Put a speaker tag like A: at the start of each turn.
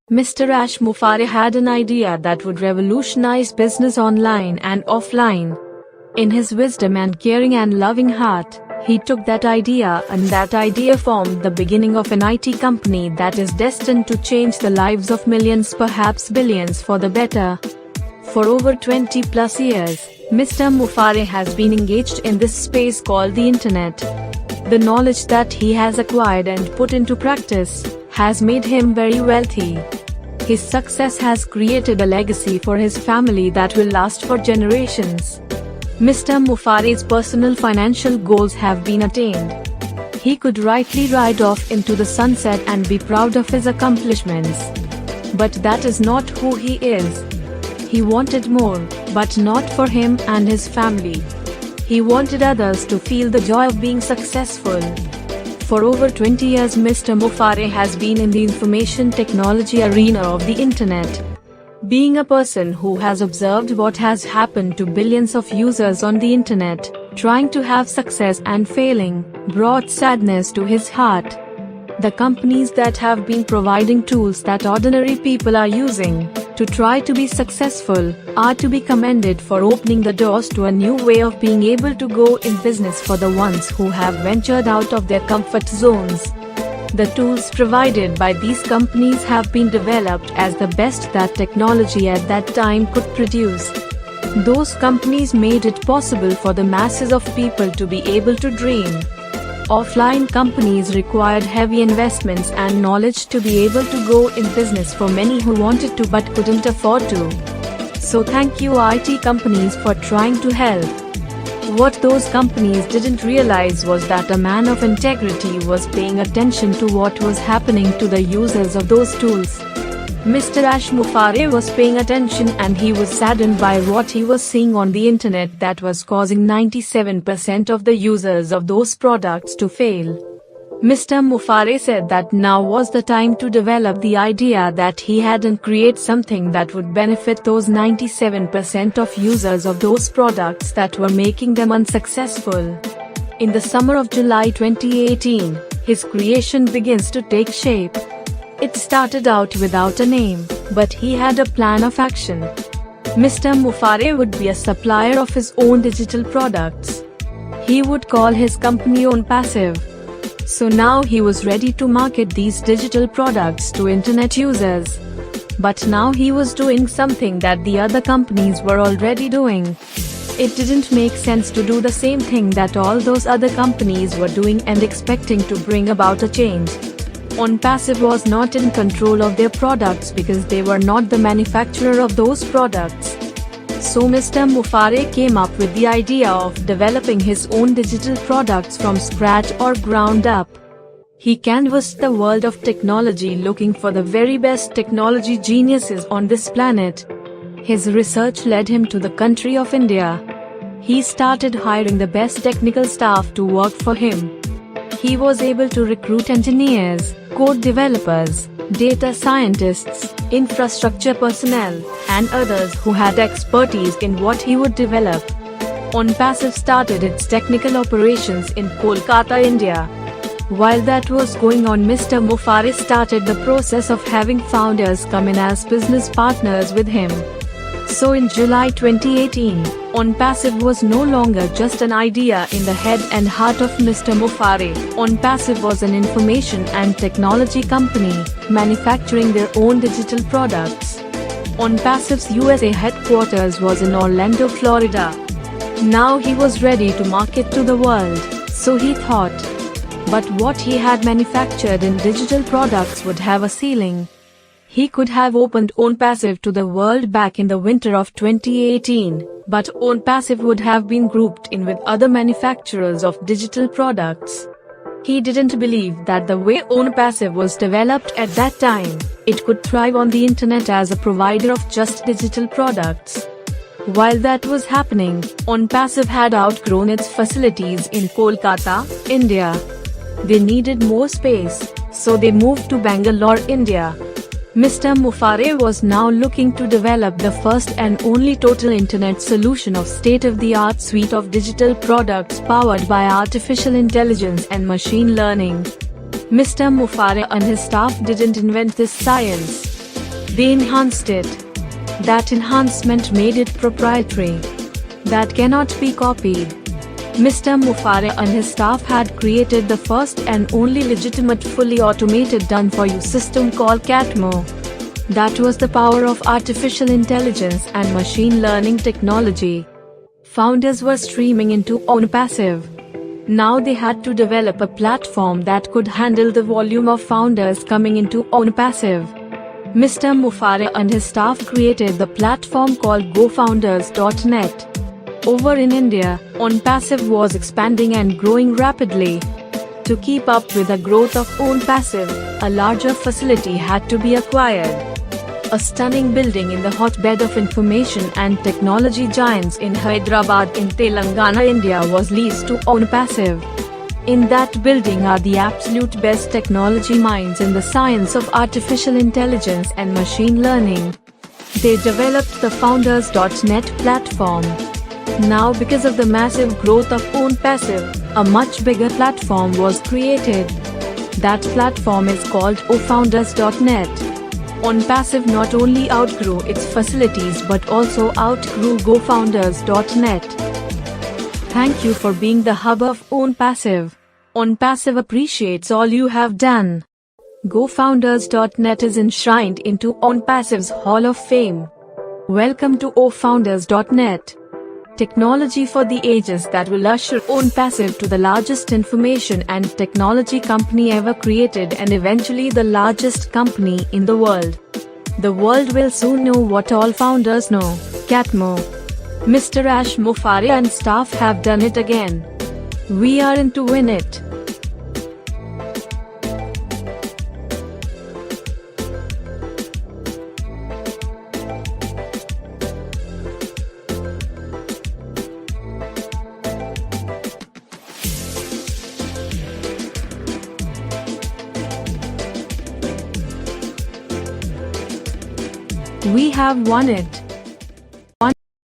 A: Mr. Ash Mufareh had an idea that would revolutionize business online and offline. In his wisdom and caring and loving heart, he took that idea, and that idea formed the beginning of an IT company that is destined to change the lives of millions, perhaps billions, for the better. For over 20 plus years, Mr. Mufareh has been engaged in this space called the internet. The knowledge that he has acquired and put into practice has made him very wealthy. His success has created a legacy for his family that will last for generations. Mr. Mufareh's personal financial goals have been attained. He could rightly ride off into the sunset and be proud of his accomplishments. But that is not who he is. He wanted more, but not for him and his family. He wanted others to feel the joy of being successful. For over 20 years, Mr. Mufareh has been in the information technology arena of the internet. Being a person who has observed what has happened to billions of users on the internet, trying to have success and failing, brought sadness to his heart. The companies that have been providing tools that ordinary people are using to try to be successful are to be commended for opening the doors to a new way of being able to go in business for the ones who have ventured out of their comfort zones. The tools provided by these companies have been developed as the best that technology at that time could produce. Those companies made it possible for the masses of people to be able to dream. Offline companies required heavy investments and knowledge to be able to go in business for many who wanted to but couldn't afford to. So thank you IT companies for trying to help. What those companies didn't realize was that a man of integrity was paying attention to what was happening to the users of those tools. Mr. Ash Mufareh was paying attention, and he was saddened by what he was seeing on the internet that was causing 97% of the users of those products to fail. Mr. Mufareh said that now was the time to develop the idea that he had and create something that would benefit those 97% of users of those products that were making them unsuccessful. In the summer of July 2018, his creation begins to take shape. It started out without a name, but he had a plan of action. Mr. Mufareh would be a supplier of his own digital products. He would call his company OnPassive. So now he was ready to market these digital products to internet users. But now he was doing something that the other companies were already doing. It didn't make sense to do the same thing that all those other companies were doing and expecting to bring about a change. OnPassive was not in control of their products because they were not the manufacturer of those products. So Mr. Mufareh came up with the idea of developing his own digital products from scratch or ground up. He canvassed the world of technology looking for the very best technology geniuses on this planet. His research led him to the country of India. He started hiring the best technical staff to work for him. He was able to recruit engineers, code developers, data scientists, infrastructure personnel, and others who had expertise in what he would develop. OnPassive started its technical operations in Kolkata, India. While that was going on, Mr. Mufareh started the process of having founders come in as business partners with him. So in July 2018, OnPassive was no longer just an idea in the head and heart of Mr. Mufareh. OnPassive was an information and technology company, manufacturing their own digital products. OnPassive's USA headquarters was in Orlando, Florida. Now he was ready to market to the world, so he thought. But what he had manufactured in digital products would have a ceiling. He could have opened OnPassive to the world back in the winter of 2018, but OnPassive would have been grouped in with other manufacturers of digital products. He didn't believe that the way OnPassive was developed at that time, it could thrive on the internet as a provider of just digital products. While that was happening, OnPassive had outgrown its facilities in Kolkata, India. They needed more space, so they moved to Bangalore, India. Mr. Mufareh was now looking to develop the first and only total internet solution of state-of-the-art suite of digital products powered by artificial intelligence and machine learning. Mr. Mufareh and his staff didn't invent this science. They enhanced it. That enhancement made it proprietary. That cannot be copied. Mr. Mufareh and his staff had created the first and only legitimate fully automated done-for-you system called Catmo. That was the power of artificial intelligence and machine learning technology. Founders were streaming into OnPassive. Now they had to develop a platform that could handle the volume of founders coming into OnPassive. Mr. Mufareh and his staff created the platform called GoFounders.net. Over in India, OnPassive was expanding and growing rapidly. To keep up with the growth of OnPassive, a larger facility had to be acquired. A stunning building in the hotbed of information and technology giants in Hyderabad in Telangana, India was leased to OnPassive. In that building are the absolute best technology minds in the science of artificial intelligence and machine learning. They developed the Founders.net platform. Now, because of the massive growth of OnPassive, a much bigger platform was created. That platform is called OFounders.net. OnPassive not only outgrew its facilities but also outgrew GoFounders.net. Thank you for being the hub of OnPassive. OnPassive appreciates all you have done. GoFounders.net is enshrined into OnPassive's Hall of Fame. Welcome to OFounders.net. Technology for the ages that will usher OnPassive to the largest information and technology company ever created and eventually the largest company in the world. The world will soon know what all founders know. Catmo. Mr. Ash Mufareh and staff have done it again. We are in to win it. We have won it.